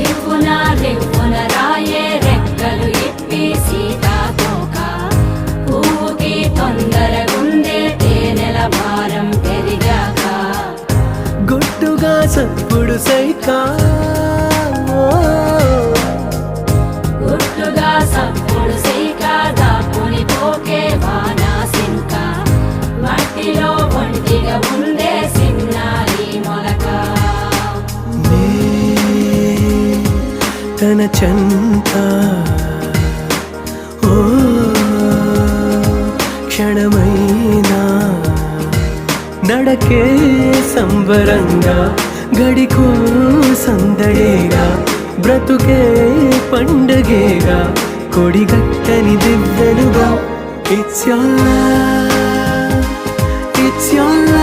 రివ్వున రివ్వున రాయే రెక్కలు ఇప్పి సీతాకోక పువ్వుకి తొందరగుందే తేనెల భారం పెరిగాక గుట్టుగా సప్పుడు సైకా గుట్టుగా సప్పుడు సైక దాపుని పోకే వానా సింక మట్టిలో ఒంటిగా ఉందే సిన్నారి మొలక తన చెంత ఓ క్షణమైనా నడకే సంబరంగా గడికో సందడేగా బ్రతుకే పండగేగా కొడిగట్టని దివ్వెనుగా ఇట్స్ your love